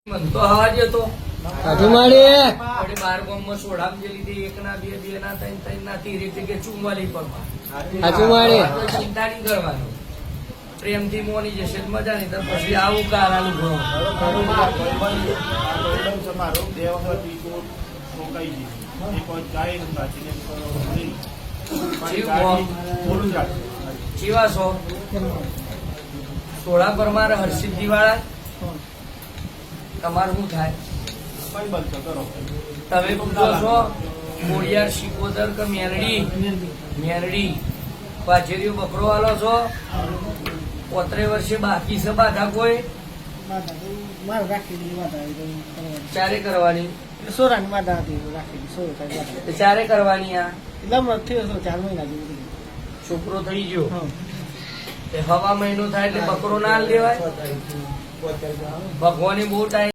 મન તો હવા જતો કાઢી મારી વળી બાર ગામમાં સોડામ જે લીધી એક ના બે બે ના ત્રણ ત્રણ ના તી રીતે કે ચુમ્માલી પર કાઢી મારી ચિંતા નહીં કરવાનું પ્રેમથી મોની જશે તો મજા નહીં તો પછી આવું કારાલું ભણો ચીવા છો સોડા પર મારે હર્ષિદજી વાળા તમારું શું થાય તમે પૂછો છો કોળિયાર શિકોદર કે મેરડી પાછેરીઓ બકરો વાલો છો 35 વર્ષે બાકી છે બાધા કોઈ ચારે કરવાની સોરાની બાધા હતી રાખેલી 16 ચારે કરવાની આ થયો 4 મહિના જેવું છોકરો થઈ ગયો હવા મહિનો થાય એટલે બકરો ના લેવાય ભગવાને બહુ ટાઈમ